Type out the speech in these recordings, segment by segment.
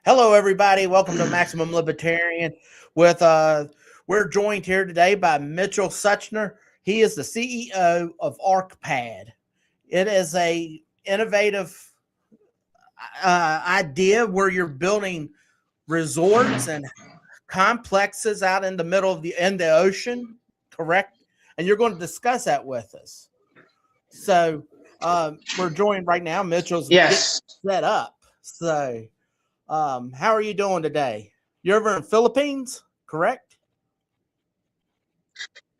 Hello, everybody. Welcome to Maximum Libertarian. With we're joined here today by Mitchell Suchner. He is the CEO of ArkPad. It is a innovative idea where you're building resorts and complexes out in the middle of the ocean, correct? And you're going to discuss that with us. So we're joined right now. Mitchell's getting Yes. set up. So how are you doing today? You're over in the Philippines, correct?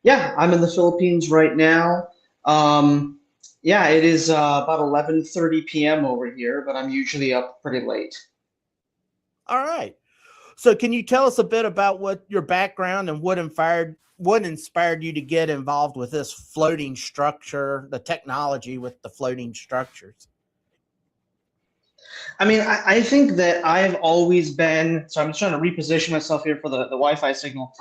Yeah, I'm in the Philippines right now. Um, yeah, it is about 11:30 p.m. over here, but I'm usually up pretty late. All right. So can you tell us a bit about what your background and what inspired you to get involved with this floating structure, the technology with the floating structures? I mean, I think that I've always been, so I'm just trying to reposition myself here for the Wi-Fi signal.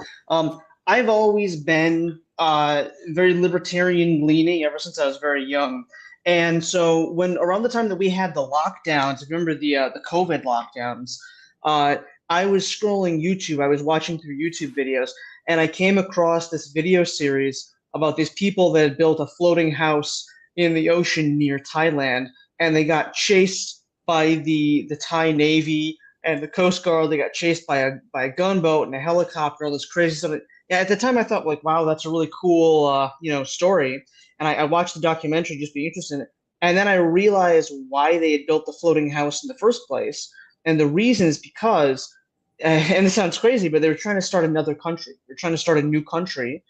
I've always been very libertarian leaning ever since I was very young. And so when around the time that we had the lockdowns, if you remember the COVID lockdowns, uh, I was scrolling YouTube, I was watching through YouTube videos, and I came across this video series about these people that had built a floating house in the ocean near Thailand, and they got chased by the Thai Navy and the Coast Guard. They got chased by a gunboat and a helicopter. All this crazy stuff. Yeah, at the time I thought like, wow, that's a really cool story. And I watched the documentary just be interested in it. And then I realized why they had built the floating house in the first place. And the reason is because, and this sounds crazy, but they were trying to start another country. They're trying to start a new country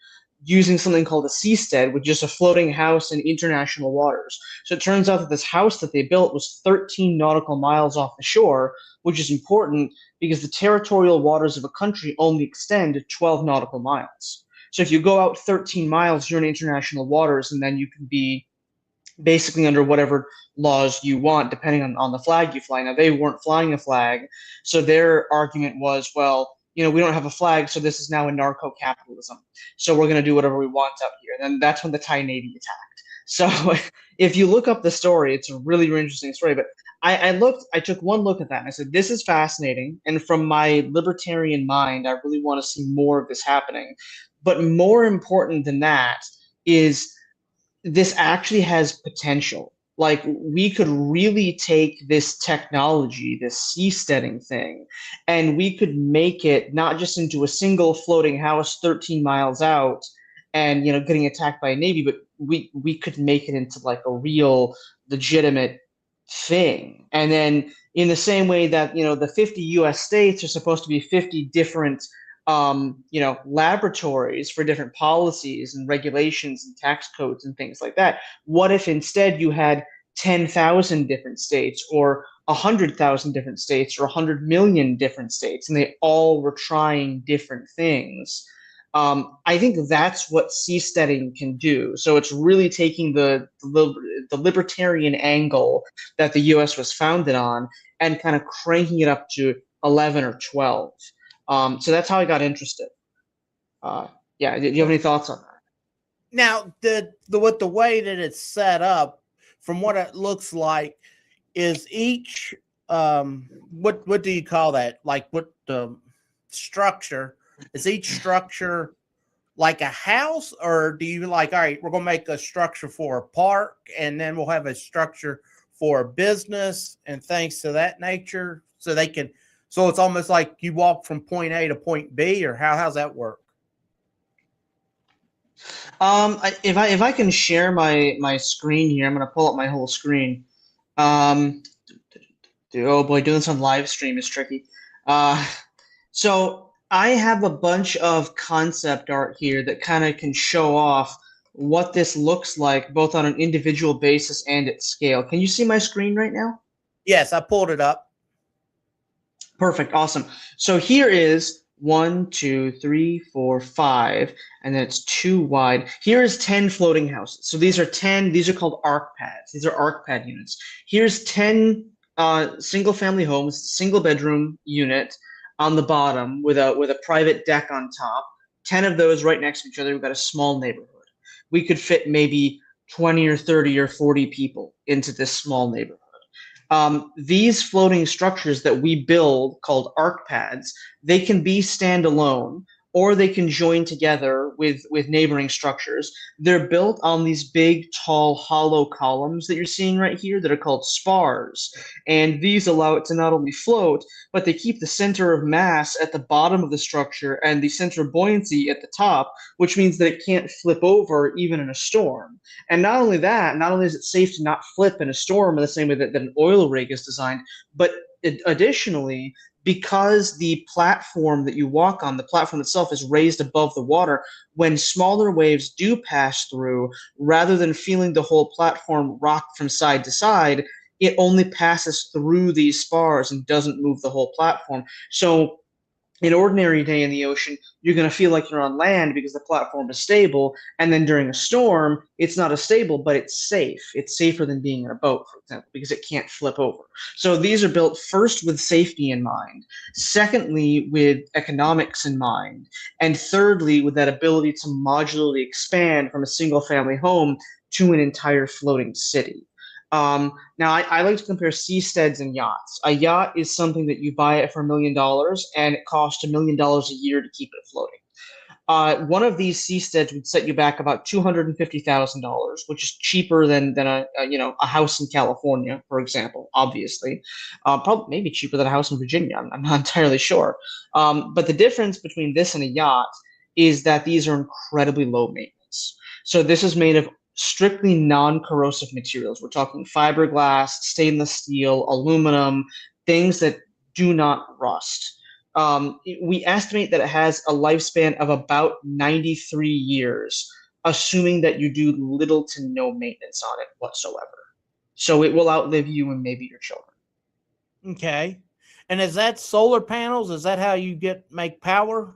using something called a seastead, which is a floating house in international waters. So it turns out that this house that they built was 13 nautical miles off the shore, which is important because the territorial waters of a country only extend 12 nautical miles. So if you go out 13 miles, you're in international waters, and then you can be basically under whatever laws you want, depending on the flag you fly. Now, they weren't flying a flag, so their argument was, well, we don't have a flag, so this is now a narco-capitalism. So we're going to do whatever we want out here. And that's when the Thai Navy attacked. So if you look up the story, it's a really, really interesting story. But I took one look at that and I said, this is fascinating. And from my libertarian mind, I really want to see more of this happening. But more important than that is this actually has potential. Like we could really take this technology, this seasteading thing, and we could make it not just into a single floating house 13 miles out and getting attacked by a navy, but we could make it into like a real legitimate thing. And then in the same way that the 50 US states are supposed to be 50 different laboratories for different policies and regulations and tax codes and things like that. What if instead you had 10,000 different states or 100,000 different states or 100 million different states and they all were trying different things? I think that's what seasteading can do. So it's really taking the libertarian angle that the U.S. was founded on and kind of cranking it up to 11 or 12. So that's how I got interested. Yeah, do you have any thoughts on that? Now, the way that it's set up, from what it looks like, is each what do you call that? Like what the structure is each structure like a house, or do you like, all right, we're gonna make a structure for a park and then we'll have a structure for a business and things to that nature, so they can, so it's almost like you walk from point A to point B, or how's that work? If I can share my screen here, I'm gonna pull up my whole screen. Um, oh boy, doing this on live stream is tricky. Uh, so I have a bunch of concept art here that kind of can show off what this looks like, both on an individual basis and at scale. Can you see my screen right now? Yes, I pulled it up. Perfect. Awesome. So here is 1, 2, 3, 4, 5, and then it's 2 wide. Here is 10 floating houses. So these are called ArkPad's. These are ArkPad units. Here's 10 single family homes, single bedroom unit on the bottom with a private deck on top. 10 of those right next to each other. We've got a small neighborhood. We could fit maybe 20 or 30 or 40 people into this small neighborhood. These floating structures that we build, called ArkPad's, they can be standalone or they can join together with neighboring structures. They're built on these big, tall, hollow columns that you're seeing right here that are called spars. And these allow it to not only float, but they keep the center of mass at the bottom of the structure and the center of buoyancy at the top, which means that it can't flip over even in a storm. And not only that, not only is it safe to not flip in a storm in the same way that an oil rig is designed, but additionally, because the platform that you walk on, the platform itself is raised above the water, when smaller waves do pass through, rather than feeling the whole platform rock from side to side, it only passes through these spars and doesn't move the whole platform. So an ordinary day in the ocean, you're going to feel like you're on land because the platform is stable. And then during a storm, it's not as stable, but it's safe. It's safer than being in a boat, for example, because it can't flip over. So these are built first with safety in mind, secondly, with economics in mind, and thirdly, with that ability to modularly expand from a single family home to an entire floating city. Now, I like to compare seasteads and yachts. A yacht is something that you buy it for $1 million, and it costs $1 million a year to keep it floating. One of these seasteads would set you back about $250,000, which is cheaper than a house in California, for example. Obviously, probably maybe cheaper than a house in Virginia. I'm not entirely sure. But the difference between this and a yacht is that these are incredibly low maintenance. So this is made of strictly non-corrosive materials. We're talking fiberglass, stainless steel, aluminum, things that do not rust. We estimate that it has a lifespan of about 93 years, assuming that you do little to no maintenance on it whatsoever. So it will outlive you and maybe your children. Okay. And is that solar panels? Is that how you make power?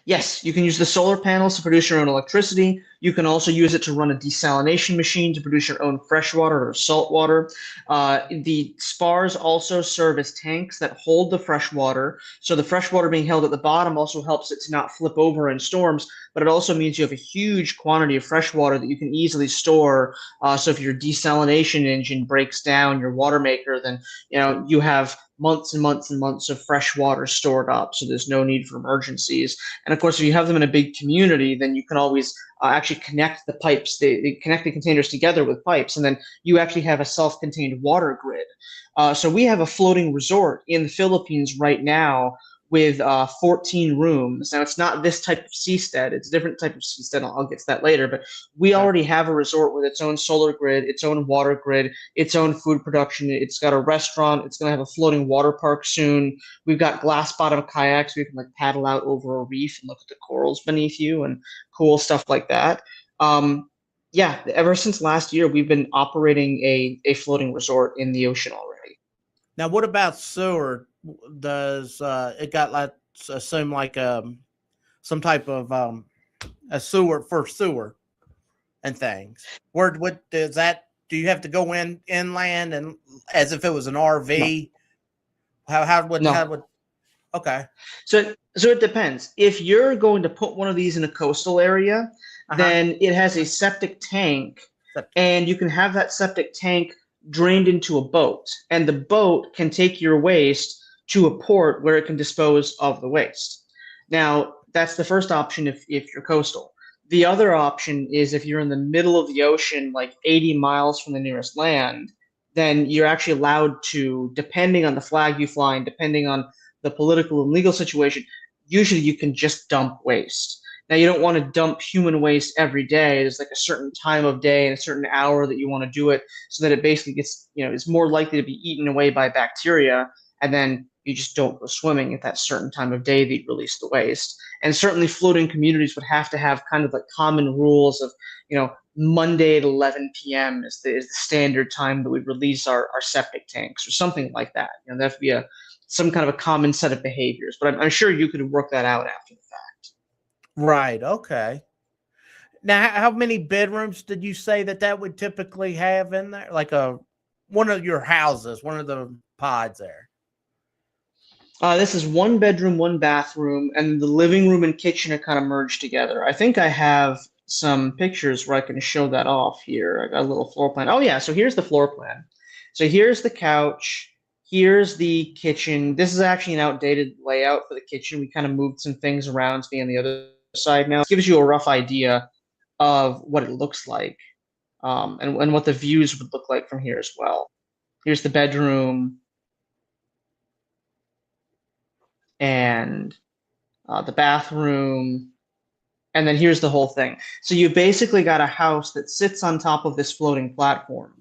Yes, you can use the solar panels to produce your own electricity. You can also use it to run a desalination machine to produce your own freshwater or saltwater. The spars also serve as tanks that hold the fresh water. So the fresh water being held at the bottom also helps it to not flip over in storms, but it also means you have a huge quantity of fresh water that you can easily store. So if your desalination engine breaks down, your water maker, then you have months and months and months of fresh water stored up, so there's no need for emergencies. And of course, if you have them in a big community, then you can always actually connect the pipes, they connect the containers together with pipes, and then you actually have a self-contained water grid. So we have a floating resort in the Philippines right now with 14 rooms. Now, it's not this type of seastead. It's a different type of seastead. I'll get to that later. But we already have a resort with its own solar grid, its own water grid, its own food production. It's got a restaurant. It's going to have a floating water park soon. We've got glass bottom kayaks. We can paddle out over a reef and look at the corals beneath you and cool stuff like that. Yeah, ever since last year, we've been operating a floating resort in the ocean already. Now, what about sewer? Does it got assume some type of a sewer and things? What does that? Do you have to go inland and as if it was an RV? No. How would? Okay. So it depends. If you're going to put one of these in a coastal area, then it has a septic tank, and you can have that septic tank drained into a boat, and the boat can take your waste to a port where it can dispose of the waste. Now, that's the first option if you're coastal. The other option is if you're in the middle of the ocean, like 80 miles from the nearest land, then you're actually allowed to, depending on the flag you fly and depending on the political and legal situation, usually you can just dump waste. Now, you don't want to dump human waste every day. There's a certain time of day and a certain hour that you want to do it so that it basically gets, is more likely to be eaten away by bacteria. And then you just don't go swimming at that certain time of day that you release the waste. And certainly floating communities would have to have kind of common rules of, Monday at 11 p.m. is the standard time that we release our septic tanks or something like that. That would be some kind of a common set of behaviors. But I'm sure you could work that out after the fact. Right. Okay. Now, how many bedrooms did you say that would typically have in there? Like one of your houses, one of the pods there. This is 1 bedroom, 1 bathroom, and the living room and kitchen are kind of merged together. I think I have some pictures where I can show that off here. I got a little floor plan. Oh yeah, so here's the floor plan. So here's the couch. Here's the kitchen. This is actually an outdated layout for the kitchen. We kind of moved some things around to be on the other side now. It gives you a rough idea of what it looks like, and what the views would look like from here as well. Here's the bedroom and the bathroom. And then here's the whole thing. So you basically got a house that sits on top of this floating platform.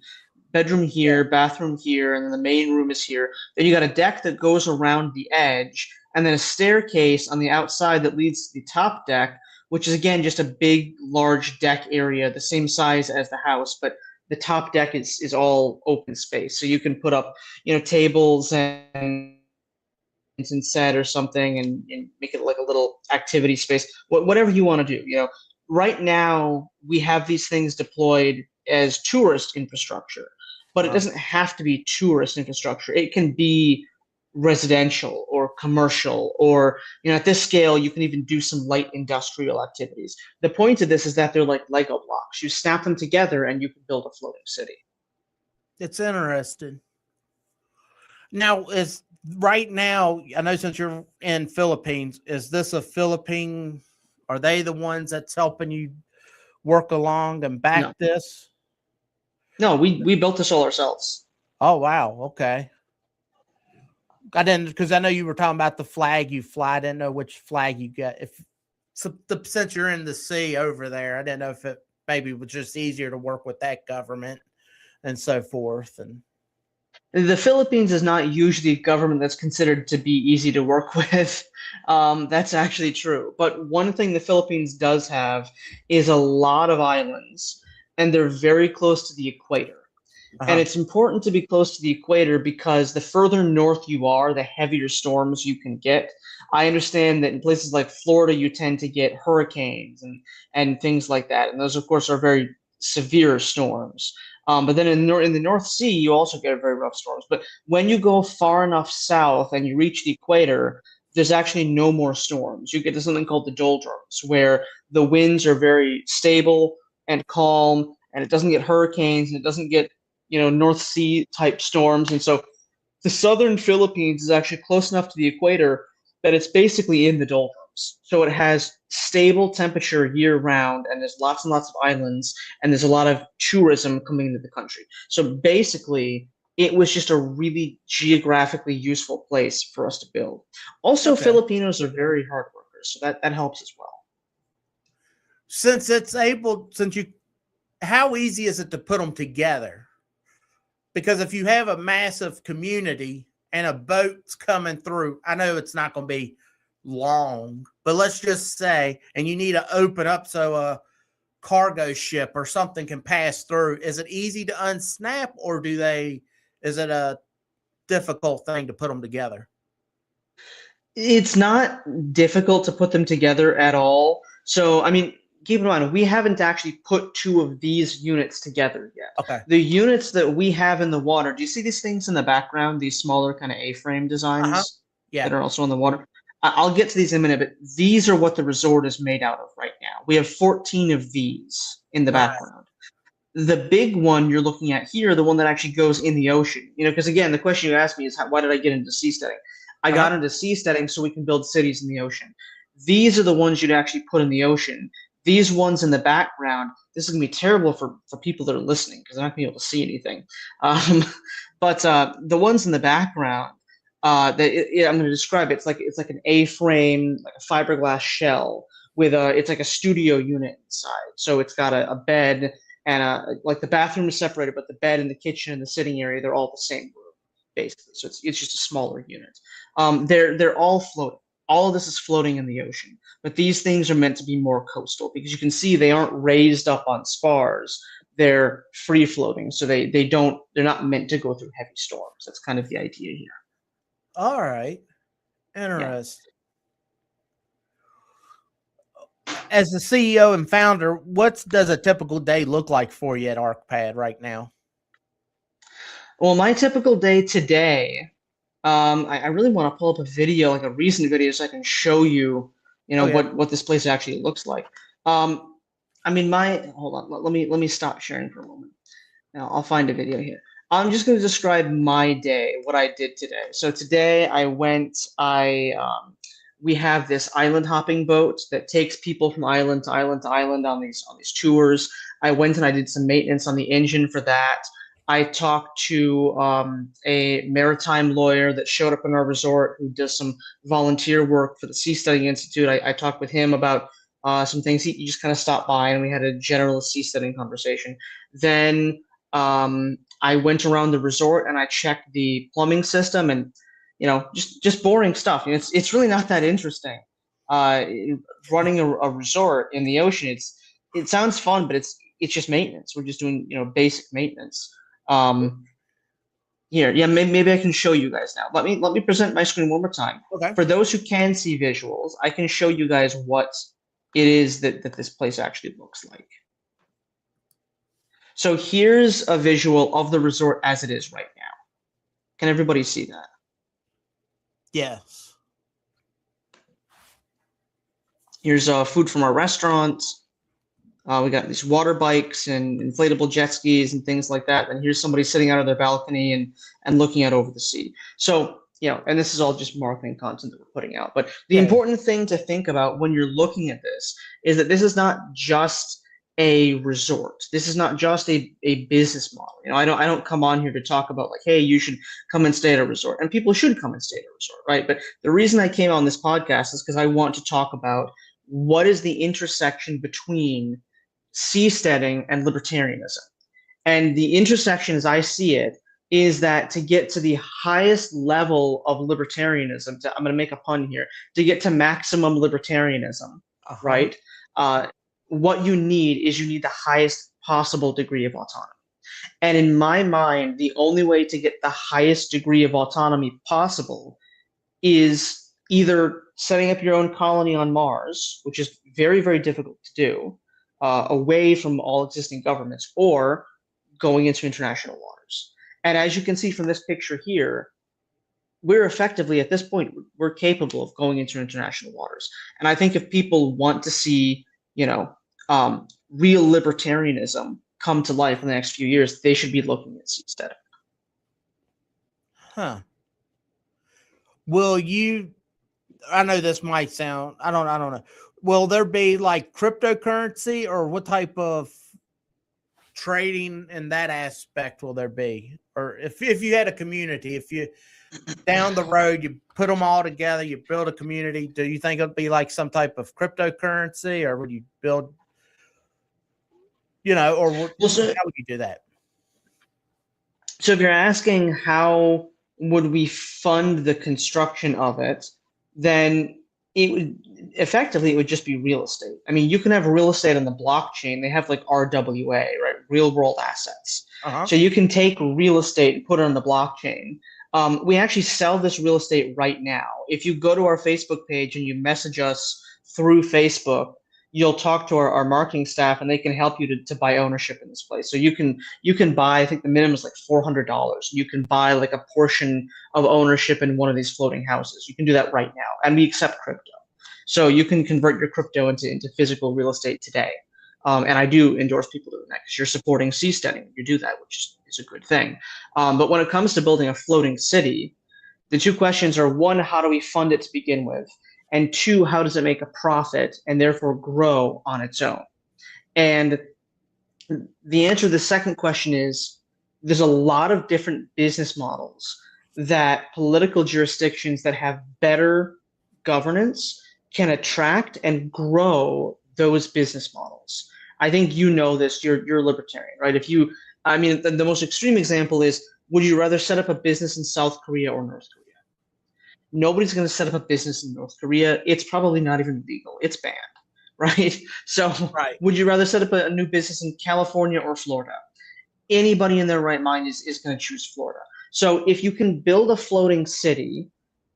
Bedroom here, bathroom here, and then the main room is here. Then you got a deck that goes around the edge, and then a staircase on the outside that leads to the top deck, which is again just a big, large deck area, the same size as the house, but the top deck is all open space. So you can put up, tables and set or something, and make it like a little activity space, whatever you want to do. Right now we have these things deployed as tourist infrastructure, but it doesn't have to be tourist infrastructure. It can be residential or commercial, or at this scale you can even do some light industrial activities. The point of this is that they're like Lego blocks. You snap them together and you can build a floating city. It's interesting. Now, right now, I know since you're in Philippines, is this a Philippine? Are they the ones that's helping you work along and back this? No, we built this all ourselves. Oh, wow. Okay. I didn't, because I know you were talking about the flag you fly. I didn't know which flag you got. Since you're in the sea over there, I didn't know if it maybe was just easier to work with that government and so forth. And the Philippines is not usually a government that's considered to be easy to work with. That's actually true. But one thing the Philippines does have is a lot of islands, and they're very close to the equator. And it's important to be close to the equator because the further north you are, the heavier storms you can get. I understand that in places like Florida, you tend to get hurricanes and things like that. And those, of course, are very severe storms. But then in the North Sea, you also get very rough storms. But when you go far enough south and you reach the equator, there's actually no more storms. You get to something called the doldrums, where the winds are very stable and calm, and it doesn't get hurricanes, and it doesn't get North Sea type storms. And so the southern Philippines is actually close enough to the equator that it's basically in the doldrums. So it has stable temperature year round, and there's lots and lots of islands, and there's a lot of tourism coming into the country. So basically, it was just a really geographically useful place for us to build. Also, Filipinos are very hard workers, so that helps as well. How easy is it to put them together? Because if you have a massive community and a boat's coming through, I know it's not going to be long, but let's just say, and you need to open up so a cargo ship or something can pass through. Is it easy to unsnap, or is it a difficult thing to put them together? It's not difficult to put them together at all. So, I mean, keep in mind, we haven't actually put two of these units together yet. Okay. The units that we have in the water, do you see these things in the background, these smaller kind of A-frame designs that are also in the water? I'll get to these in a minute, but these are what the resort is made out of right now. We have 14 of these in the background. The big one you're looking at here, the one that actually goes in the ocean, because again, the question you asked me is, why did I get into seasteading? I got into seasteading so we can build cities in the ocean. These are the ones you'd actually put in the ocean. These ones in the background, this is going to be terrible for people that are listening because they're not going to be able to see anything. But the ones in the background, I'm going to describe it. It's like an A-frame, like a fiberglass shell with it's like a studio unit inside. So it's got a bed and like the bathroom is separated, but the bed and the kitchen and the sitting area, they're all the same room, basically. So it's just a smaller unit. They're all floating. All of this is floating in the ocean, but these things are meant to be more coastal because you can see they aren't raised up on spars. They're free floating, so they're not meant to go through heavy storms. That's kind of the idea here. All right. Interesting. Yeah. As the CEO and founder, what does a typical day look like for you at ArkPad right now? Well, my typical day today, I really want to pull up a video, like a recent video, so I can show you, what this place actually looks like. I mean, hold on, let me stop sharing for a moment. Now I'll find a video here. I'm just going to describe my day, what I did today. So today we have this island hopping boat that takes people from island to island to island on these tours. I went and I did some maintenance on the engine for that. I talked to a maritime lawyer that showed up in our resort who does some volunteer work for the Seasteading Institute. I talked with him about some things. He just kind of stopped by and we had a general seasteading conversation. Then I went around the resort and I checked the plumbing system and, just boring stuff. It's really not that interesting. Running a resort in the ocean, it sounds fun, but it's just maintenance. We're just doing, basic maintenance. Here, yeah, maybe I can show you guys now. Let me present my screen one more time. Okay. For those who can see visuals, I can show you guys what it is that this place actually looks like. So here's a visual of the resort as it is right now. Can everybody see that? Yes. Here's food from our restaurant. We got these water bikes and inflatable jet skis and things like that. And here's somebody sitting out of their balcony and looking out over the sea. So, and this is all just marketing content that we're putting out. But the important thing to think about when you're looking at this is that this is not just a resort. This is not just a business model. I don't come on here to talk about like, hey, you should come and stay at a resort. And people should come and stay at a resort, right? But the reason I came on this podcast is because I want to talk about what is the intersection between seasteading and libertarianism. And the intersection, as I see it, is that to get to the highest level of libertarianism, I'm going to make a pun here, to get to maximum libertarianism, right? What you need is the highest possible degree of autonomy. And in my mind, the only way to get the highest degree of autonomy possible is either setting up your own colony on Mars, which is very, very difficult to do, away from all existing governments, or going into international waters. And as you can see from this picture here, we're effectively, at this point, we're capable of going into international waters. And I think if people want to see, real libertarianism come to life in the next few years, they should be looking at seasteading. Huh. I know this might sound, I don't know. Will there be like cryptocurrency, or what type of trading in that aspect will there be? Or if you had a community, if you down the road, you put them all together, you build a community, do you think it'd be like some type of cryptocurrency, or would you build, or how would you do that? So if you're asking how would we fund the construction of it, then it would just be real estate. I mean, you can have real estate on the blockchain. They have like RWA, right? Real world assets. So you can take real estate and put it on the blockchain. We actually sell this real estate right now. If you go to our Facebook page and you message us through Facebook, you'll talk to our marketing staff and they can help you to buy ownership in this place. So you can buy, I think the minimum is like $400. You can buy like a portion of ownership in one of these floating houses. You can do that right now. And we accept crypto. So you can convert your crypto into physical real estate today. And I do endorse people doing that because you're supporting seasteading when you do that, which is a good thing. But when it comes to building a floating city, the two questions are, one, how do we fund it to begin with? And two, how does it make a profit and therefore grow on its own? And the answer to the second question is there's a lot of different business models that political jurisdictions that have better governance can attract and grow those business models. I think you know this, you're a libertarian, right? The most extreme example is, would you rather set up a business in South Korea or North Korea? Nobody's going to set up a business in North Korea. It's probably not even legal. It's banned, right? So would you rather set up a new business in California or Florida? Anybody in their right mind is going to choose Florida. So if you can build a floating city,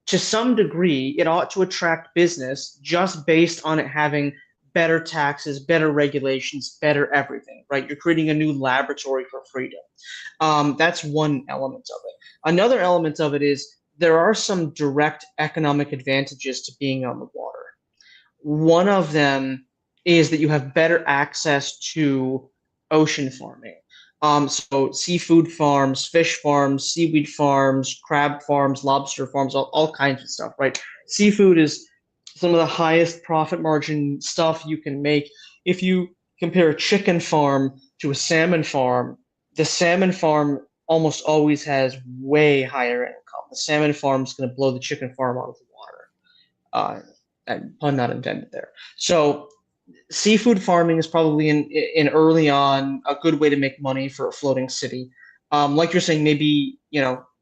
to some degree, it ought to attract business just based on it having better taxes, better regulations, better everything, right? You're creating a new laboratory for freedom. That's one element of it. Another element of it is there are some direct economic advantages to being on the water. One of them is that you have better access to ocean farming. So seafood farms, fish farms, seaweed farms, crab farms, lobster farms, all kinds of stuff, right? Seafood is some of the highest profit margin stuff you can make. If you compare a chicken farm to a salmon farm, the salmon farm almost always has way higher income. The salmon farm is going to blow the chicken farm out of the water. And pun not intended there. So seafood farming is probably in early on a good way to make money for a floating city. Like you're saying, maybe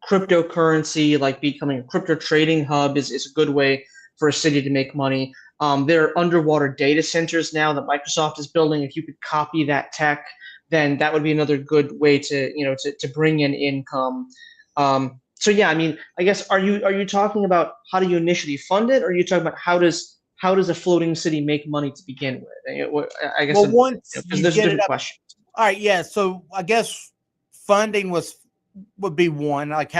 cryptocurrency, like becoming a crypto trading hub, is a good way for a city to make money. There are underwater data centers now that Microsoft is building. If you could copy that tech, then that would be another good way to bring in income. So yeah, I mean, I guess are you talking about how do you initially fund it, or are you talking about how does a floating city make money to begin with? I guess Well, once because you there's get it different up, questions. all right, yeah. So I guess funding would be one. Like,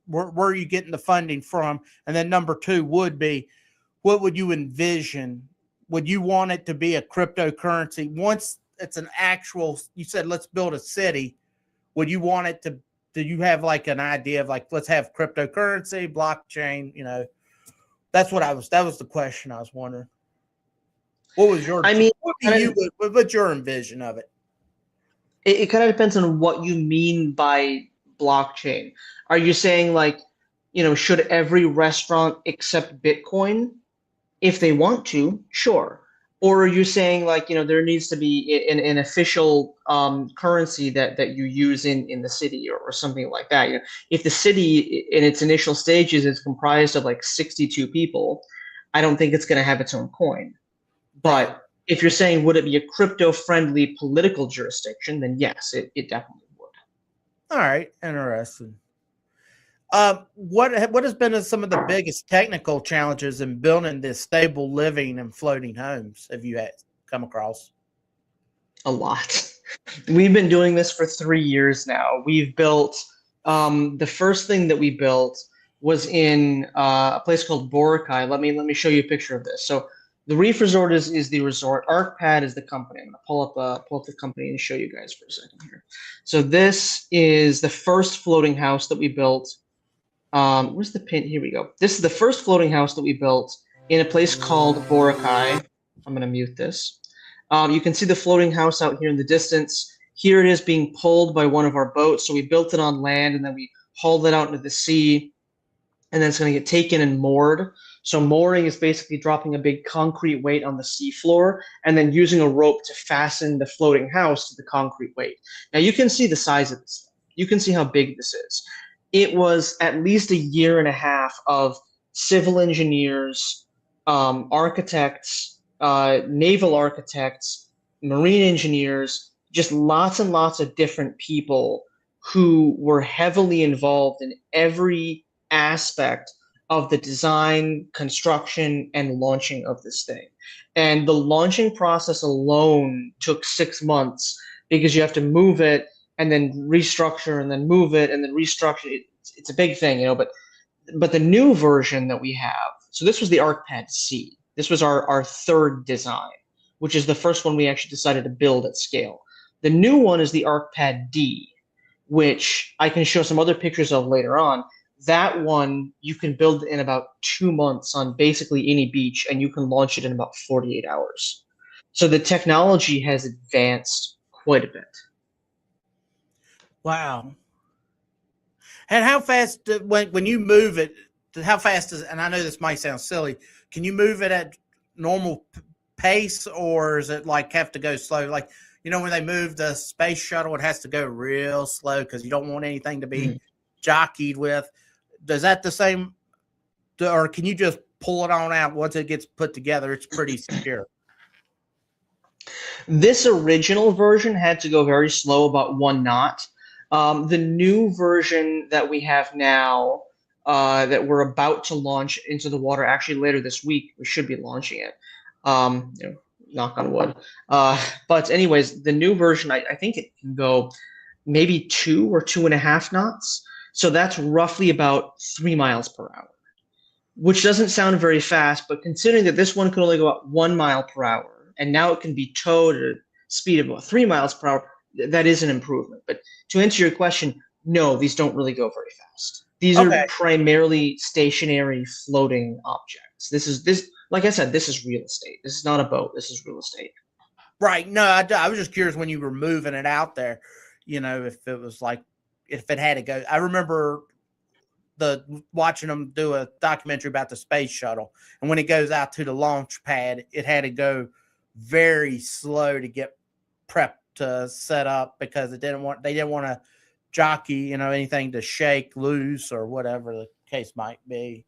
where are you getting the funding from? And then number two would be, what would you envision? Would you want it to be a cryptocurrency once it's an actual? You said let's build a city. Would you want it to? Do you have like an idea of like let's have cryptocurrency, blockchain? That's what I was. That was the question I was wondering. What was your? I mean, What's your envision of it? it kind of depends on what you mean by blockchain. Are you saying like, should every restaurant accept Bitcoin? If they want to, sure. Or are you saying like, there needs to be an official currency that you use in the city or something like that? If the city in its initial stages is comprised of like 62 people, I don't think it's going to have its own coin. But if you're saying would it be a crypto-friendly political jurisdiction, then yes, it definitely would. All right, interesting. What has been some of the biggest technical challenges in building this stable living and floating homes have you come across? A lot. We've been doing this for 3 years now. We've built the first thing that we built was in a place called Boracay. Let me show you a picture of this. So the Reef Resort is the resort. ArkPad is the company. I'm gonna pull up the company and show you guys for a second here. So this is the first floating house that we built. Where's the pin? Here we go. This is the first floating house that we built in a place called Boracay. I'm gonna mute this. You can see the floating house out here in the distance. Here it is being pulled by one of our boats. So we built it on land and then we hauled it out into the sea, and then it's going to get taken and moored. So mooring is basically dropping a big concrete weight on the seafloor and then using a rope to fasten the floating house to the concrete weight. Now you can see the size of this. You can see how big this is. It was at least 1.5 years of civil engineers, architects, naval architects, marine engineers, just lots and lots of different people who were heavily involved in every aspect of the design, construction, and launching of this thing. And the launching process alone took 6 months because you have to move it and then restructure and then move it and then restructure. It's a big thing, but the new version that we have, so this was the Arkpad-C. This was our third design, which is the first one we actually decided to build at scale. The new one is the Arkpad-D, which I can show some other pictures of later on. That one you can build in about 2 months on basically any beach, and you can launch it in about 48 hours. So the technology has advanced quite a bit. Wow. And how fast, when you move it, how fast is, and I know this might sound silly, can you move it at normal pace, or is it like have to go slow? Like, when they move the space shuttle, it has to go real slow because you don't want anything to be jockeyed with. Is that the same, or can you just pull it on out once it gets put together? It's pretty secure. This original version had to go very slow, about 1 knot. The new version that we have now, that we're about to launch into the water, actually later this week, we should be launching it. Knock on wood. But anyways, the new version, I think it can go maybe 2 or 2.5 knots. So that's roughly about 3 miles per hour, which doesn't sound very fast, but considering that this one can only go at 1 mile per hour, and now it can be towed at a speed of about 3 miles per hour, that is an improvement. But to answer your question, no, these don't really go very fast. These Okay. are primarily stationary floating objects. This like I said, this is real estate. This is not a boat. This is real estate. Right. No, I was just curious when you were moving it out there, if it was like, if it had to go. I remember watching them do a documentary about the space shuttle. And when it goes out to the launch pad, it had to go very slow to get prepped to set up because they didn't want to jockey, anything to shake loose or whatever the case might be.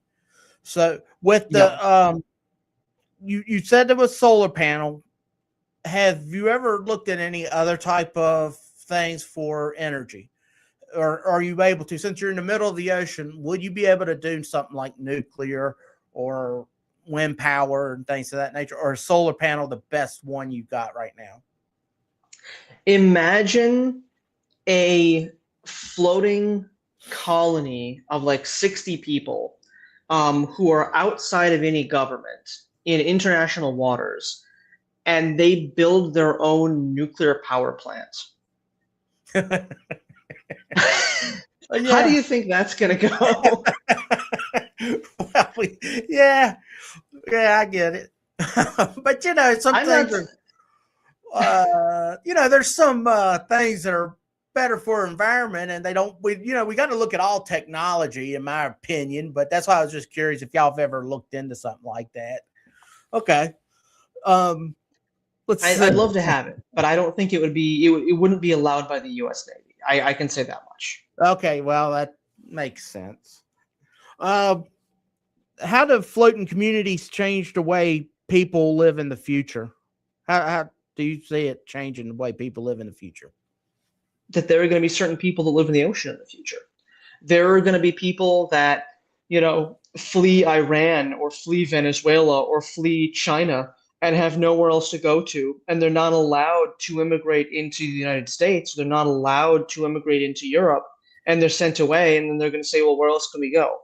So with the, you said there was solar panel. Have you ever looked at any other type of things for energy? Or are you able to, since you're in the middle of the ocean, would you be able to do something like nuclear or wind power and things of that nature? Or is solar panel the best one you got right now? Imagine a floating colony of like 60 people who are outside of any government in international waters, and they build their own nuclear power plant. How do you think that's going to go? Well, yeah, I get it. But some things are, there's some things that are better for environment, and we got to look at all technology, in my opinion. But that's why I was just curious if y'all have ever looked into something like that. Okay. I'd love to have it, but I don't think it would be. It wouldn't be allowed by the U.S. Navy. I can say that much. Okay, well that makes sense. How do floating communities change the way people live in the future? How do you see it changing the way people live in the future? That there are going to be certain people that live in the ocean in the future. There are going to be people that flee Iran or flee Venezuela or flee China and have nowhere else to go to, and they're not allowed to immigrate into the United States. They're not allowed to immigrate into Europe, and they're sent away, and then they're going to say, well, where else can we go?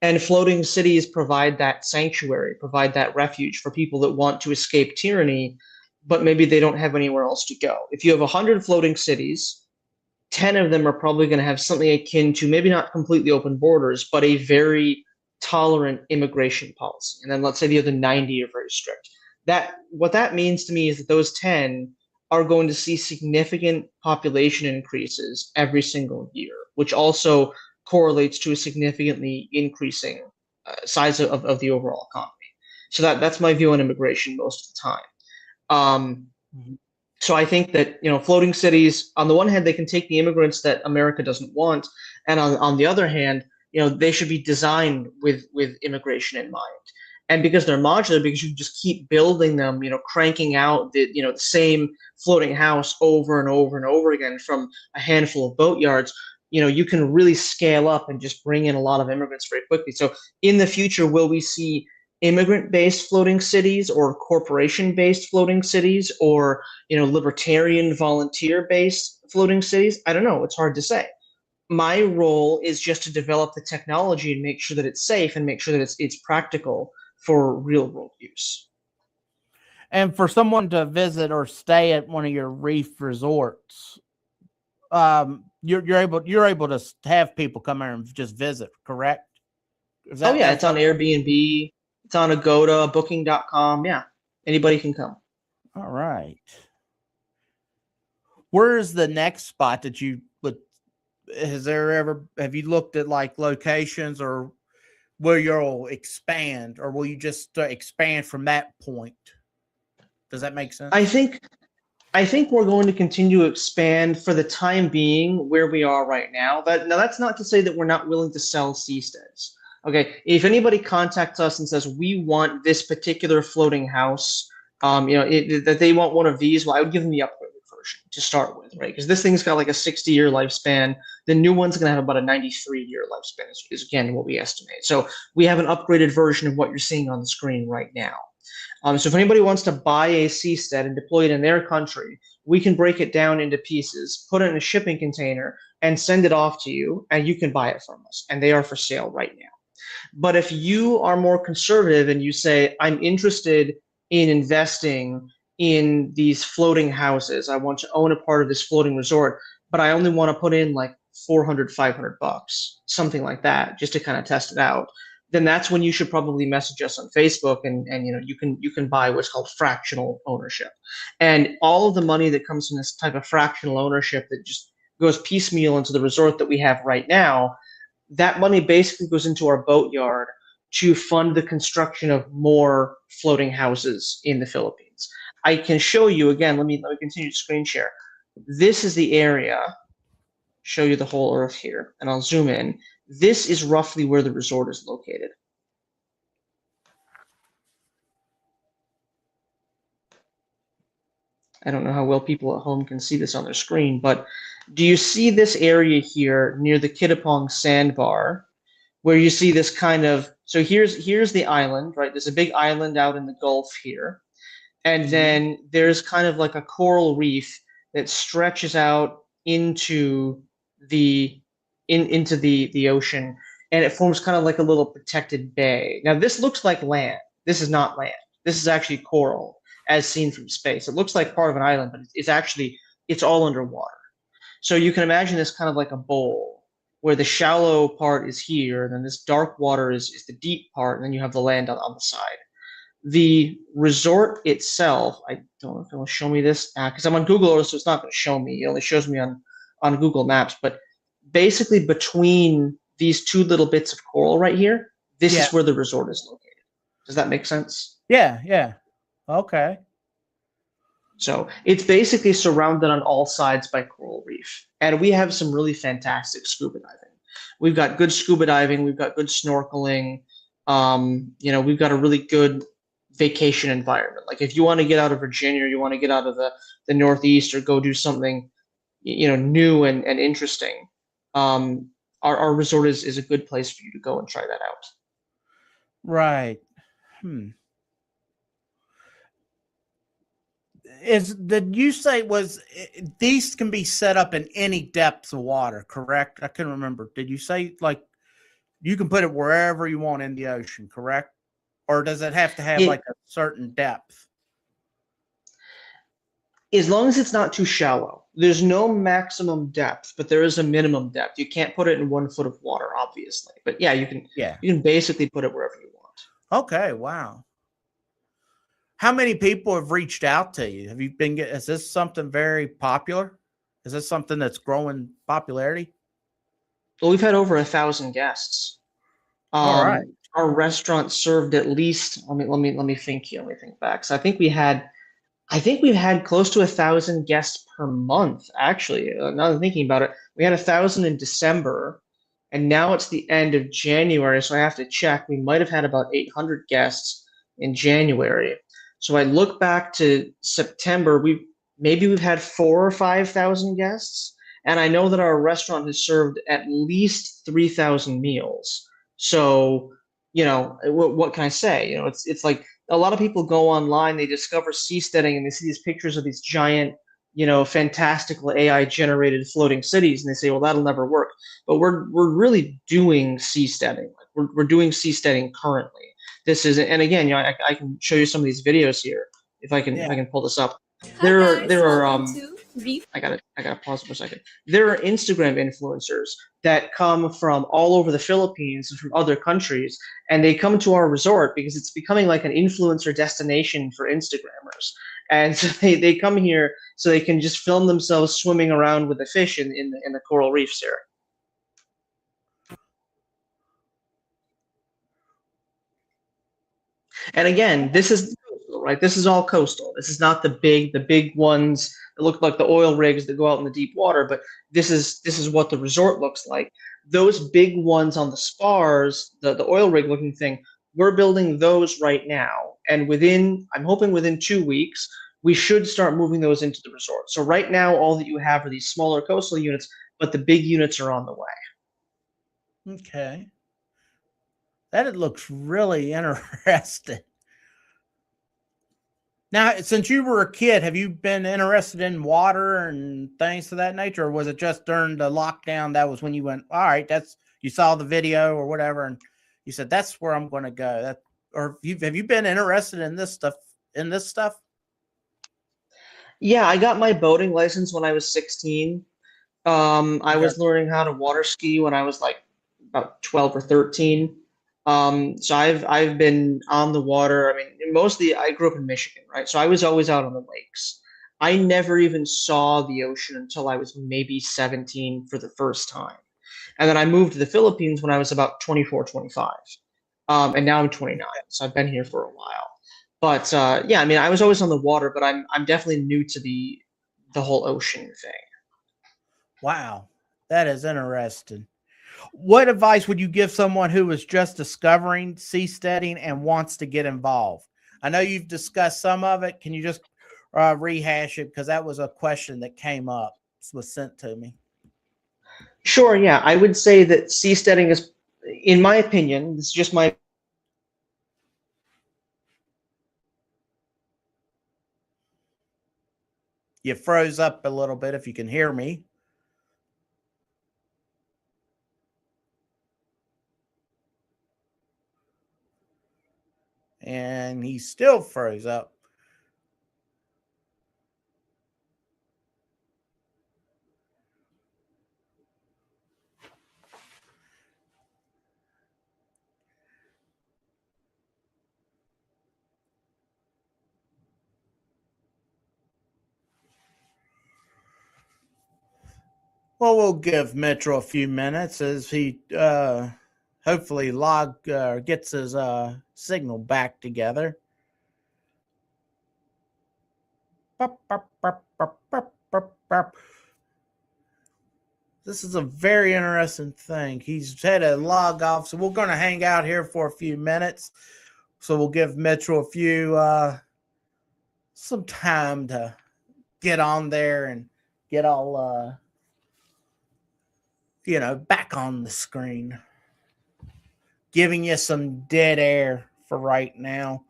And floating cities provide that sanctuary, provide that refuge for people that want to escape tyranny, but maybe they don't have anywhere else to go. If you have 100 floating cities, 10 of them are probably going to have something akin to maybe not completely open borders, but a very tolerant immigration policy. And then let's say the other 90 are very strict. What that means to me is that those 10 are going to see significant population increases every single year, which also correlates to a significantly increasing size of the overall economy. So that's my view on immigration most of the time. So I think that floating cities, on the one hand, they can take the immigrants that America doesn't want, and on the other hand, they should be designed with immigration in mind. And because they're modular, because you just keep building them, cranking out the same floating house over and over and over again from a handful of boat yards, you can really scale up and just bring in a lot of immigrants very quickly. So in the future, will we see immigrant-based floating cities or corporation-based floating cities or libertarian volunteer-based floating cities? I don't know. It's hard to say. My role is just to develop the technology and make sure that it's safe and make sure that it's practical for real world use. And for someone to visit or stay at one of your reef resorts, you're able to have people come here and just visit, correct? It's on Airbnb, it's on Agoda, Booking.com. Yeah, anybody can come. All right. Where is the next spot that you would? Have you looked at like locations or where you'll expand, or will you just expand from that point? Does that make sense? I think we're going to continue to expand for the time being where we are right now. Now that's not to say that we're not willing to sell seasteads. Okay, if anybody contacts us and says we want this particular floating house, that they want one of these, well, I would give them the upgraded version to start with, right? Because this thing's got like a 60-year lifespan. The new one's going to have about a 93-year lifespan, is again what we estimate. So we have an upgraded version of what you're seeing on the screen right now. So if anybody wants to buy a seastead and deploy it in their country, we can break it down into pieces, put it in a shipping container, and send it off to you, and you can buy it from us. And they are for sale right now. But if you are more conservative and you say, I'm interested in investing in these floating houses. I want to own a part of this floating resort, but I only want to put in like 400, 500 bucks, something like that, just to kind of test it out. Then that's when you should probably message us on Facebook, and you can buy what's called fractional ownership. And all of the money that comes from this type of fractional ownership that just goes piecemeal into the resort that we have right now, that money basically goes into our boatyard to fund the construction of more floating houses in the Philippines. I can show you again. Let me continue to screen share. This is the area. Show you the whole Earth here, and I'll zoom in. This is roughly where the resort is located. I don't know how well people at home can see this on their screen, but do you see this area here near the Kitapong sandbar, where you see this kind of, so here's the island, right? There's a big island out in the Gulf here. And then there's kind of like a coral reef that stretches out into the ocean, and it forms kind of like a little protected bay. Now this looks like land. This is not land. This is actually coral as seen from space. It looks like part of an island, but it's all underwater. So you can imagine this kind of like a bowl where the shallow part is here, and then this dark water is the deep part, and then you have the land on the side. The resort itself, I don't know if it will show me this because I'm on Google Earth, so it's not going to show me. It only shows me on Google Maps. But basically, between these two little bits of coral right here, this is where the resort is located. Does that make sense? Yeah, yeah. Okay. So it's basically surrounded on all sides by coral reef. And we have some really fantastic scuba diving. We've got good scuba diving. We've got good snorkeling. We've got a really good vacation environment. Like if you want to get out of Virginia, or you want to get out of the Northeast, or go do something, new and interesting, our resort is a good place for you to go and try that out. Right. Did you say these can be set up in any depths of water, correct? I couldn't remember. Did you say like you can put it wherever you want in the ocean, correct? Or does it have to have like a certain depth? As long as it's not too shallow. There's no maximum depth, but there is a minimum depth. You can't put it in 1 foot of water, obviously. But yeah, you can basically put it wherever you want. Okay, wow. How many people have reached out to you? Have you been is this something very popular? Is this something that's growing popularity? Well, we've had over 1,000 guests. All right. Our restaurant served at least, let me think here. Let me think back. So I think we've had close to 1,000 guests per month, actually. Now that I'm thinking about it, we had 1,000 in December, and now it's the end of January, so I have to check. We might have had about 800 guests in January. So I look back to September, we've had 4,000 or 5,000 guests, and I know that our restaurant has served at least 3,000 meals. So, what can I say? It's like a lot of people go online, they discover seasteading, and they see these pictures of these giant, fantastical AI generated floating cities, and they say, well, that'll never work. But we're really doing seasteading. We're doing seasteading currently. This is, and again, I can show you some of these videos here if I can pull this up. There are I gotta pause for a second. There are Instagram influencers that come from all over the Philippines and from other countries, and they come to our resort because it's becoming like an influencer destination for Instagrammers. And so they come here so they can just film themselves swimming around with the fish in the coral reefs here. And again, this is coastal, right? This is all coastal. This is not the big ones that look like the oil rigs that go out in the deep water, but this is what the resort looks like. Those big ones on the spars, the oil rig looking thing, we're building those right now. And I'm hoping within 2 weeks, we should start moving those into the resort. So right now, all that you have are these smaller coastal units, but the big units are on the way. Okay. That looks really interesting. Now, since you were a kid, have you been interested in water and things of that nature, or was it just during the lockdown that was when you went, all right, you saw the video or whatever, and you said, that's where I'm going to go? Or have you been interested in this stuff? Yeah, I got my boating license when I was 16. I Okay. was learning how to water ski when I was like about 12 or 13. So I've been on the water. I mean, mostly I grew up in Michigan, right? So I was always out on the lakes. I never even saw the ocean until I was maybe 17 for the first time. And then I moved to the Philippines when I was about 24, 25. And now I'm 29. So I've been here for a while. But yeah, I mean, I was always on the water, but I'm definitely new to the whole ocean thing. Wow, that is interesting. What advice would you give someone who is just discovering seasteading and wants to get involved? I know you've discussed some of it. Can you just rehash it? Because that was a question that came up, was sent to me. Sure, yeah. I would say that seasteading is, in my opinion, this is just my You froze up a little bit if you can hear me. And he still froze up. Well, we'll give Mitchell a few minutes as he hopefully gets his signal back together. This is a very interesting thing. He's had to log off, so we're going to hang out here for a few minutes. So we'll give Mitchell a few some time to get on there and get all back on the screen, giving you some dead air for right now.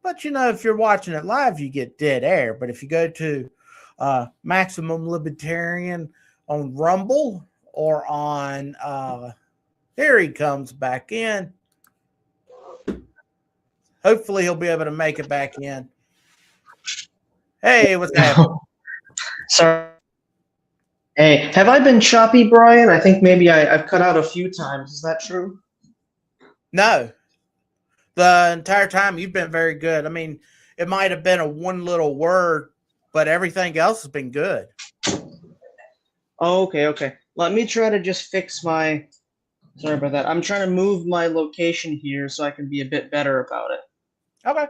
But if you're watching it live, you get dead air. But if you go to Maximum Libertarian on Rumble or on here he comes back in. Hopefully he'll be able to make it back in. Hey, what's happening? Sorry. Hey, have I been choppy, Brian? I think maybe I've cut out a few times. Is that true? No. The entire time you've been very good. I mean, it might have been a one little word, but everything else has been good. Oh, okay. Let me try to just fix my. Sorry about that. I'm trying to move my location here so I can be a bit better about it. Okay.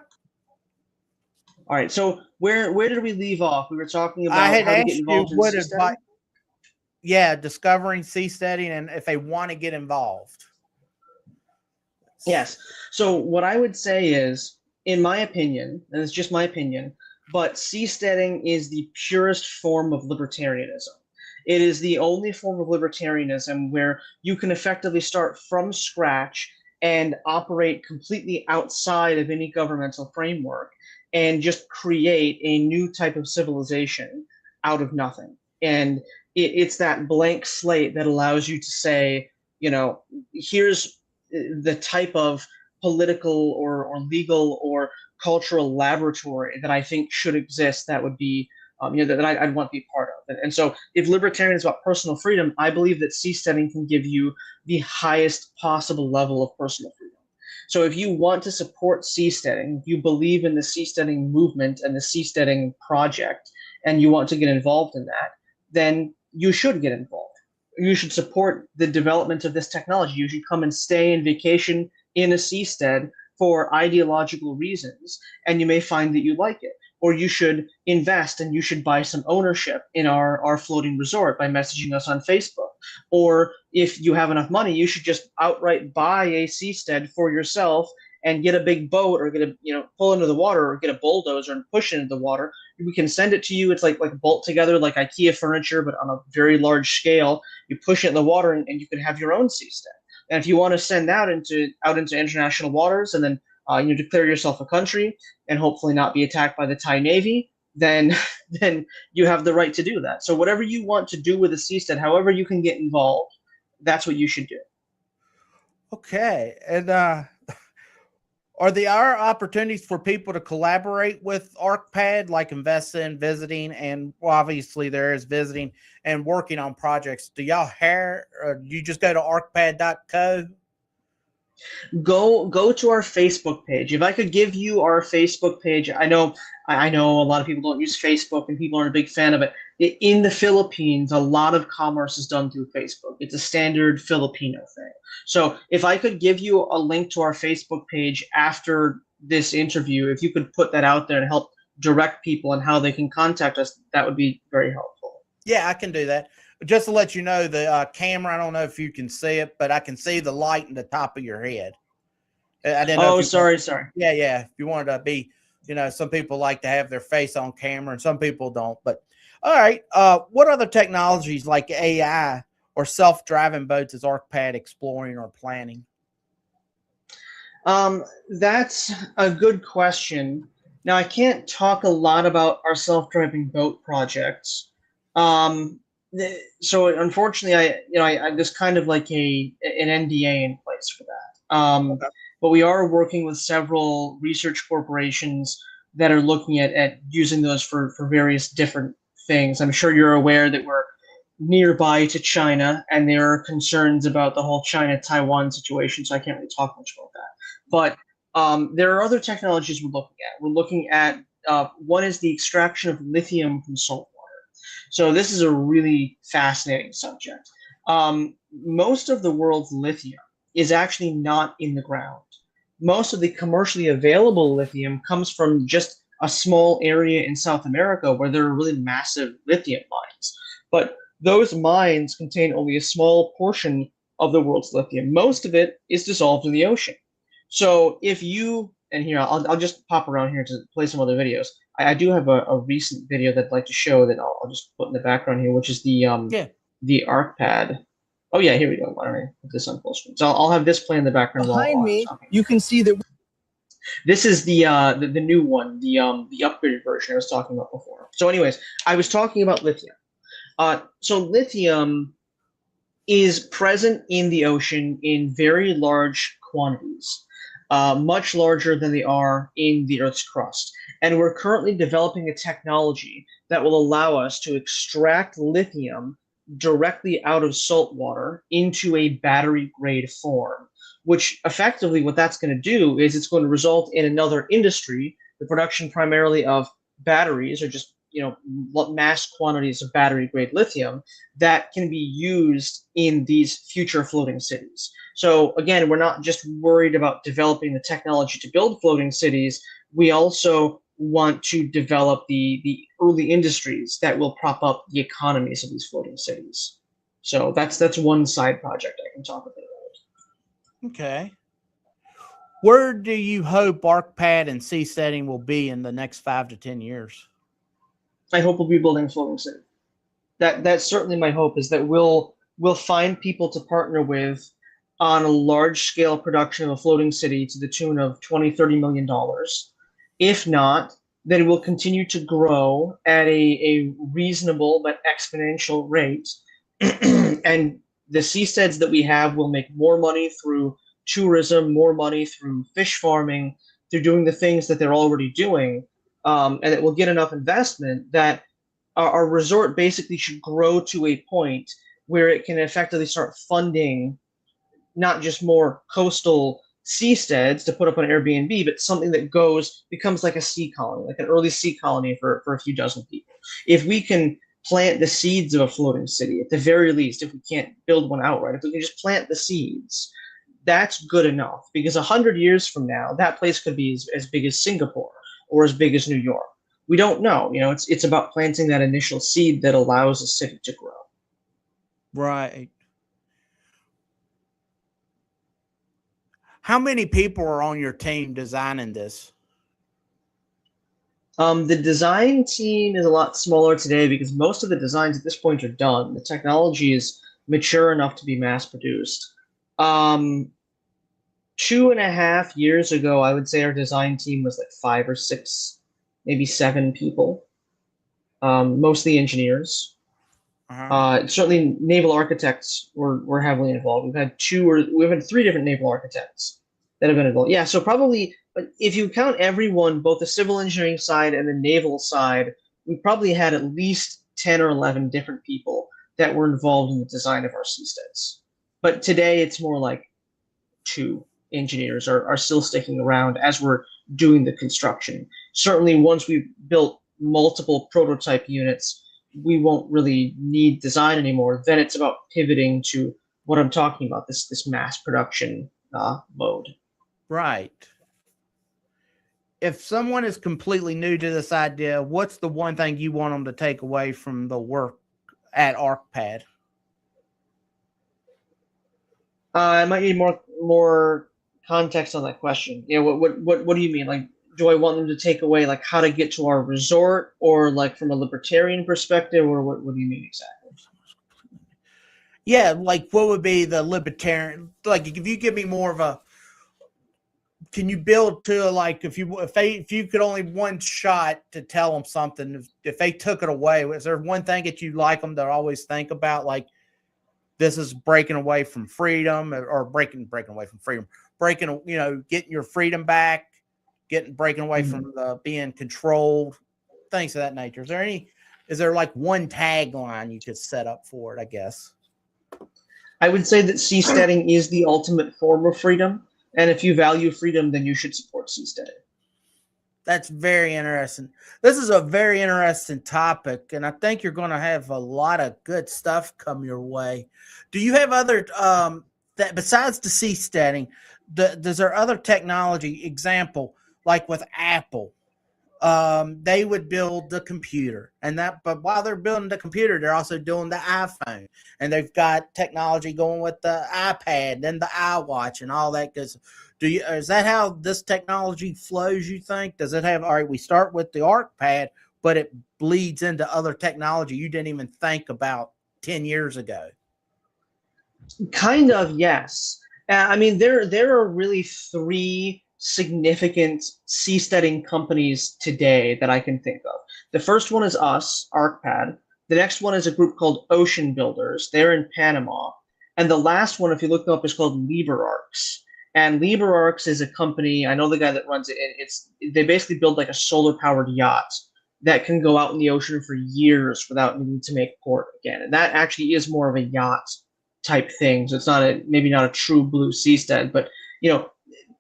All right. So where did we leave off? We were talking I about had how to get asked you involved in what seasteading. advice. Yeah, discovering seasteading and if they want to get involved. Yes. So what I would say is, in my opinion, and it's just my opinion, but seasteading is the purest form of libertarianism. It is the only form of libertarianism where you can effectively start from scratch and operate completely outside of any governmental framework and just create a new type of civilization out of nothing. And it's that blank slate that allows you to say, here's the type of political or legal or cultural laboratory that I think should exist that would be that I'd want to be part of. And so if libertarian is about personal freedom, I believe that seasteading can give you the highest possible level of personal freedom. So if you want to support seasteading, if you believe in the seasteading movement and the seasteading project, and you want to get involved in that, then you should get involved. You should support the development of this technology. You should come and stay and vacation in a seastead for ideological reasons, and you may find that you like it. Or you should invest and you should buy some ownership in our floating resort by messaging us on Facebook. Or if you have enough money, you should just outright buy a seastead for yourself and get a big boat or pull into the water or get a bulldozer and push it into the water. We can send it to you. It's like bolt together like IKEA furniture, but on a very large scale. You push it in the water and you can have your own seastead. And if you want to send out into international waters and then declare yourself a country and hopefully not be attacked by the Thai Navy, then you have the right to do that. So whatever you want to do with a seastead, however you can get involved, that's what you should do. Okay. And Are there opportunities for people to collaborate with ArkPad, like invest in, visiting, and well, obviously there is visiting and working on projects? Do y'all hire, or do you just go to arkpad.co? Go to our Facebook page. If I could give you our Facebook page, I know a lot of people don't use Facebook and people aren't a big fan of it. In the Philippines, a lot of commerce is done through Facebook. It's a standard Filipino thing. So if I could give you a link to our Facebook page after this interview, if you could put that out there and help direct people and how they can contact us, that would be very helpful. Yeah, I can do that. Just to let you know, the camera, I don't know if you can see it, but I can see the light in the top of your head. I didn't know. Oh, if sorry. Yeah. If you wanted to be, some people like to have their face on camera and some people don't. But all right. What other technologies like AI or self-driving boats is ArkPad exploring or planning? That's a good question. Now, I can't talk a lot about our self-driving boat projects. So unfortunately, there's kind of like an NDA in place for that. Okay. But we are working with several research corporations that are looking at using those for various different things. I'm sure you're aware that we're nearby to China, and there are concerns about the whole China-Taiwan situation, so I can't really talk much about that. But there are other technologies we're looking at. We're looking at one is the extraction of lithium from salt water. So this is a really fascinating subject. Most of the world's lithium is actually not in the ground. Most of the commercially available lithium comes from just a small area in South America where there are really massive lithium mines. But those mines contain only a small portion of the world's lithium. Most of it is dissolved in the ocean. So if you, and here, I'll just pop around here to play some other videos. I do have a recent video that I'd like to show that I'll just put in the background here, which is the ArkPad. Oh yeah, here we go. Why don't I put this on full screen? So I'll have this play in the background. Behind me, you can see that this is the new one, the upgraded version I was talking about before. So anyways, I was talking about lithium. So lithium is present in the ocean in very large quantities, much larger than they are in the Earth's crust. And we're currently developing a technology that will allow us to extract lithium directly out of salt water into a battery-grade form, which effectively what that's going to do is it's going to result in another industry, the production primarily of batteries or just mass quantities of battery-grade lithium that can be used in these future floating cities. So again, we're not just worried about developing the technology to build floating cities. We also want to develop the early industries that will prop up the economies of these floating cities. So that's one side project I can talk a bit about. Okay. Where do you hope ArkPad and seasteading will be in the next 5 to 10 years? I hope we'll be building a floating city. That's certainly my hope, is that we'll find people to partner with on a large scale production of a floating city to the tune of $20-30 million. If not, then we'll continue to grow at a reasonable but exponential rate. And the seasteads that we have will make more money through tourism, more money through fish farming, through doing the things that they're already doing. And it will get enough investment that our resort basically should grow to a point where it can effectively start funding not just more coastal seasteads to put up on Airbnb, but something that becomes like a sea colony, like an early sea colony for a few dozen people. If we can plant the seeds of a floating city, at the very least, if we can't build one outright, if we can just plant the seeds, that's good enough. Because 100 years from now, that place could be as big as Singapore or as big as New York. We don't know. It's about planting that initial seed that allows a city to grow. Right. How many people are on your team designing this? The design team is a lot smaller today because most of the designs at this point are done. The technology is mature enough to be mass produced. 2.5 years ago, I would say our design team was like 5 or 6, maybe 7 people, mostly engineers. Certainly, naval architects were heavily involved. We've had 3 different naval architects that have been involved. Yeah, so probably, but if you count everyone, both the civil engineering side and the naval side, we probably had at least 10 or 11 different people that were involved in the design of our seasteads. But today it's more like 2 engineers are still sticking around as we're doing the construction. Certainly once we've built multiple prototype units, we won't really need design anymore. Then it's about pivoting to what I'm talking about, this mass production mode. Right. If someone is completely new to this idea, what's the one thing you want them to take away from the work at ArkPad? I might need more context on that question. You know, what do you mean? Like, do I want them to take away like how to get to our resort, or like from a libertarian perspective, or what do you mean exactly? Yeah, like what would be the libertarian? Like, if you give me more of a, can you build to like if you could only one shot to tell them something, if they took it away, is there one thing that you like them to always think about, like this is breaking away from freedom, or breaking away from freedom, getting your freedom back, breaking away from being controlled, things of that nature? Is there like one tagline you could set up for it, I guess? I would say that seasteading is the ultimate form of freedom, and if you value freedom, then you should support seasteading. That's very interesting. This is a very interesting topic, and I think you're going to have a lot of good stuff come your way. Do you have other that besides the seasteading? Does there other technology? Example, like with Apple, they would build the computer, but while they're building the computer, they're also doing the iPhone, and they've got technology going with the iPad and the iWatch and all that good stuff. Is that how this technology flows, you think? Does it have, all right, we start with the ArkPad, but it bleeds into other technology you didn't even think about 10 years ago? Kind of, yes. I mean, there are really 3 significant seasteading companies today that I can think of. The first one is us, ArkPad. The next one is a group called Ocean Builders. They're in Panama. And the last one, if you look them up, is called LibreArcs. And LibreArcs is a company, I know the guy that runs it. They basically build like a solar-powered yacht that can go out in the ocean for years without needing to make port again. And that actually is more of a yacht type thing. So it's maybe not a true blue seastead, but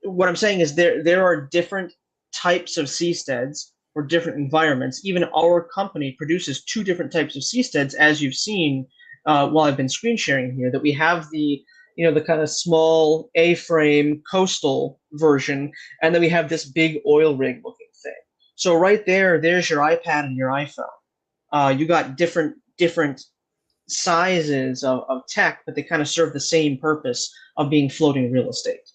what I'm saying is there are different types of seasteads for different environments. Even our company produces 2 different types of seasteads, as you've seen while I've been screen sharing here. That we have the kind of small A-frame coastal version, and then we have this big oil rig looking thing. So right there's your iPad and your iPhone. You got different sizes of tech, but they kind of serve the same purpose of being floating real estate.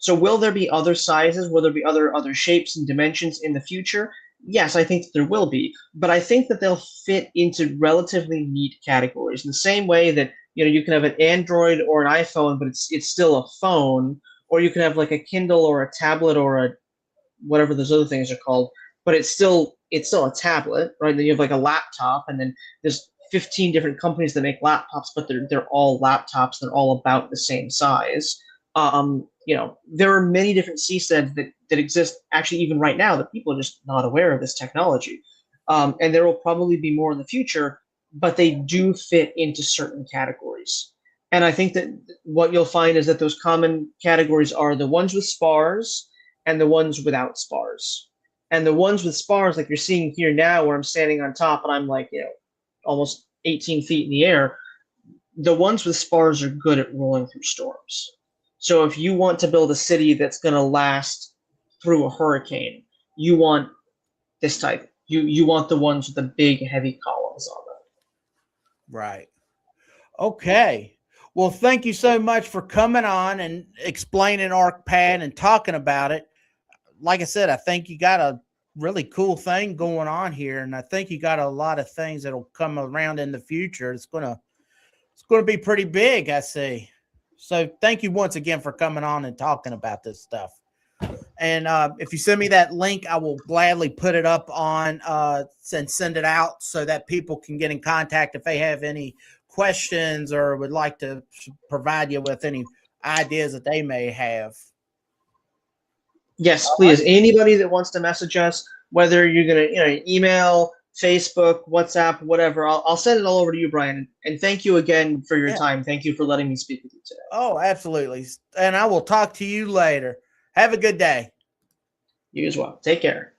So will there be other sizes? Will there be other shapes and dimensions in the future? Yes, I think that there will be, but I think that they'll fit into relatively neat categories in the same way that you can have an Android or an iPhone, but it's still a phone, or you can have like a Kindle or a tablet or a whatever those other things are called, but it's still a tablet, right? Then you have like a laptop, and then there's 15 different companies that make laptops, but they're all laptops. They're all about the same size. There are many different seasteads that exist actually even right now that people are just not aware of this technology. And there will probably be more in the future, but they do fit into certain categories. And I think that what you'll find is that those common categories are the ones with spars and the ones without spars. And the ones with spars, like you're seeing here now, where I'm standing on top and I'm like, almost 18 feet in the air, the ones with spars are good at rolling through storms. So if you want to build a city that's going to last through a hurricane, you want this type. You want the ones with the big, heavy columns on them. Right. Okay. Well, thank you so much for coming on and explaining ArkPad and talking about it. Like I said, I think you got a really cool thing going on here, and I think you got a lot of things that'll come around in the future. It's gonna be pretty big, I see. So thank you once again for coming on and talking about this stuff. And if you send me that link, I will gladly put it up on and send it out so that people can get in contact if they have any questions or would like to provide you with any ideas that they may have. Yes, please. Anybody that wants to message us, whether you're gonna email, Facebook, WhatsApp, whatever, I'll send it all over to you, Brian. And thank you again for your time. Thank you for letting me speak with you today. Oh, absolutely. And I will talk to you later. Have a good day. You as well. Take care.